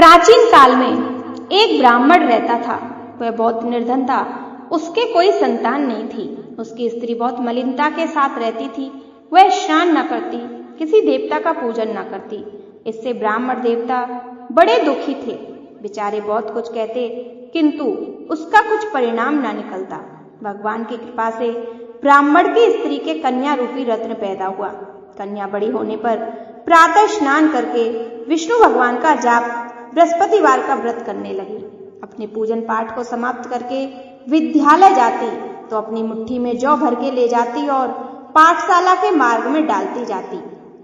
प्राचीन काल में एक ब्राह्मण रहता था। वह बहुत निर्धन था। उसके कोई संतान नहीं थी। उसकी स्त्री बहुत मलिनता के साथ रहती थी। वह स्नान न करती, किसी देवता का पूजन न करती। इससे ब्राह्मण देवता बड़े दुखी थे। बेचारे बहुत कुछ कहते, किंतु उसका कुछ परिणाम न निकलता। भगवान की कृपा से ब्राह्मण की स्त्री के कन्या रूपी रत्न पैदा हुआ। कन्या बड़ी होने पर प्रातः स्नान करके विष्णु भगवान का जाप, बृहस्पतिवार का व्रत करने लगी। अपने पूजन पाठ को समाप्त करके विद्यालय जाती तो अपनी मुट्ठी में जौ भर के ले जाती और पाठशाला के मार्ग में डालती जाती।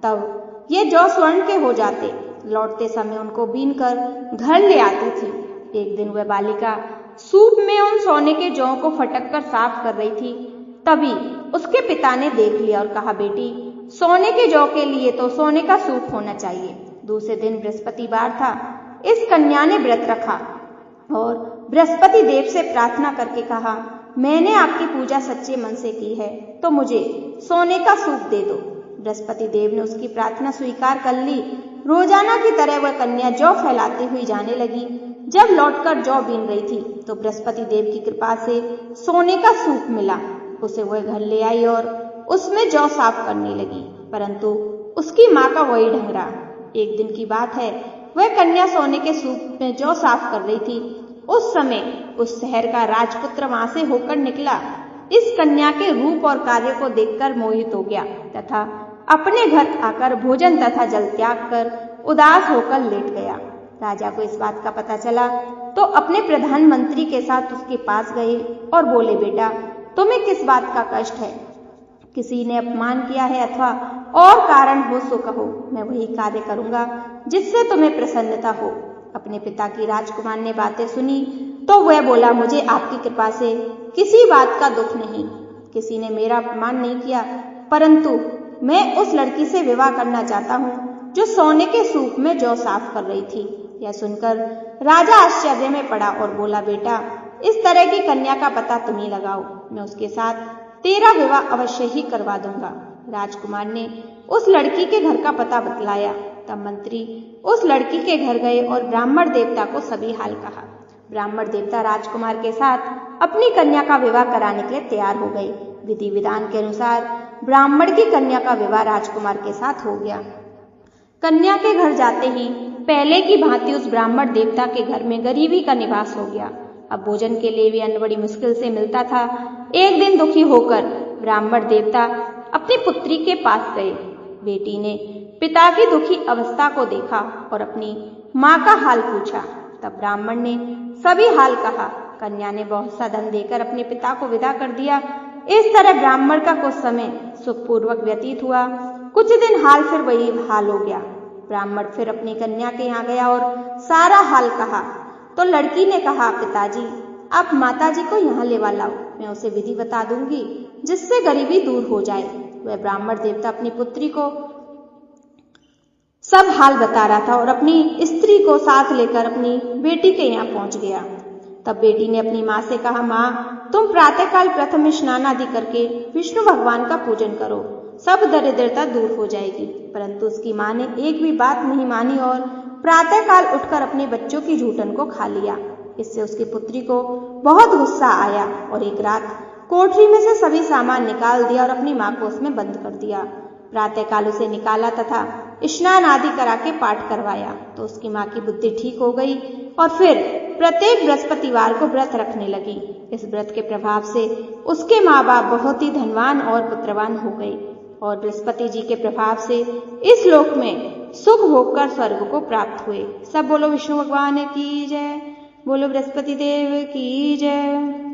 तब ये जौ स्वर्ण के हो जाते। लौटते समय उनको बीन कर घर ले आती थी। एक दिन वह बालिका सूप में उन सोने के जौ को फटक कर साफ कर रही थी। तभी उसके पिता ने देख लिया और कहा, बेटी, सोने के जौ के लिए तो सोने का सूप होना चाहिए। दूसरे दिन बृहस्पतिवार था। इस कन्या ने व्रत रखा और बृहस्पति देव से प्रार्थना करके कहा, मैंने आपकी पूजा सच्चे मन से की है तो मुझे सोने का सूप दे दो। बृहस्पति देव ने उसकी प्रार्थना स्वीकार कर ली। रोजाना की तरह वह कन्या जौ फैलाती हुई जाने लगी। जब लौटकर जौ बीन रही थी तो बृहस्पति देव की कृपा से सोने का सूप मिला। उसे वह घर ले आई और उसमें जौ साफ करने लगी, परंतु उसकी माँ का वही ढंग रहा। एक दिन की बात है, वह कन्या सोने के सूप में जौ साफ कर रही थी। उस समय उस शहर का राजपुत्र वहां से होकर निकला। इस कन्या के रूप और कार्य को देखकर मोहित हो गया तथा अपने घर आकर भोजन तथा जल त्याग कर उदास होकर लेट गया। राजा को इस बात का पता चला तो अपने प्रधानमंत्री के साथ उसके पास गए और बोले, बेटा, तुम्हें किस बात का कष्ट है? किसी ने अपमान किया है अथवा और कारण हो सो कहो, मैं वही कार्य करूंगा जिससे तुम्हें प्रसन्नता हो। अपने पिता की राजकुमार ने बातें सुनी तो वह बोला, मुझे आपकी कृपा से किसी बात का दुख नहीं। किसी ने मेरा अपमान नहीं किया, परंतु मैं उस लड़की से विवाह करना चाहता हूँ जो सोने के सूप में जौ साफ कर रही थी। यह सुनकर राजा आश्चर्य में पड़ा और बोला, बेटा, इस तरह की कन्या का पता तुम ही लगाओ, मैं उसके साथ तेरा विवाह अवश्य ही करवा दूंगा। राजकुमार ने उस लड़की के घर का पता बतलाया। तब मंत्री उस लड़की के घर गए और ब्राह्मण देवता को सभी हाल कहा। ब्राह्मण देवता राजकुमार के साथ अपनी कन्या का विवाह कराने के लिए तैयार हो गए। विधि विधान के अनुसार ब्राह्मण की कन्या का विवाह राजकुमार के साथ हो गया। कन्या के घर जाते ही पहले की भांति उस ब्राह्मण देवता के घर में गरीबी का निवास हो गया। अब भोजन के लिए भी अन्न बड़ी मुश्किल से मिलता था। एक दिन दुखी होकर ब्राह्मण देवता अपनी पुत्री के पास गए। बेटी ने पिता की दुखी अवस्था को देखा और अपनी माँ का हाल पूछा। तब ब्राह्मण ने सभी हाल कहा। कन्या ने बहुत सा धन देकर अपने पिता को विदा कर दिया। इस तरह ब्राह्मण का कुछ समय सुखपूर्वक व्यतीत हुआ। कुछ दिन हाल फिर वही हाल हो गया। ब्राह्मण फिर अपनी कन्या के यहाँ गया और सारा हाल कहा तो लड़की ने कहा, पिताजी, आप माताजी को यहाँ लेवा लाओ, मैं उसे विधि बता दूंगी जिससे गरीबी दूर हो जाए। वह ब्राह्मण देवता अपनी पुत्री को सब हाल बता रहा था और अपनी स्त्री को साथ लेकर अपनी बेटी के यहाँ पहुंच गया। तब बेटी ने अपनी माँ से कहा, माँ, तुम प्रातःकाल प्रथम स्नान आदि करके विष्णु भगवान का पूजन करो, सब दरिद्रता दूर हो जाएगी। परंतु उसकी माँ ने एक भी बात नहीं मानी और प्रातःकाल उठकर अपने बच्चों की जूठन को खा लिया। इससे उसकी पुत्री को बहुत गुस्सा आया और एक रात कोठरी में से सभी सामान निकाल दिया और अपनी माँ को उसमें बंद कर दिया। प्रातःकाल उसे निकाला तथा स्नान आदि करा के पाठ करवाया तो उसकी माँ की बुद्धि ठीक हो गई और फिर प्रत्येक बृहस्पतिवार को व्रत रखने लगी। इस व्रत के प्रभाव से उसके माँ बाप बहुत ही धनवान और पुत्रवान हो गए और बृहस्पति जी के प्रभाव से इस लोक में सुख भोगकर स्वर्ग को प्राप्त हुए। सब बोलो विष्णु भगवान की जय, बोलो बृहस्पति देव की जय।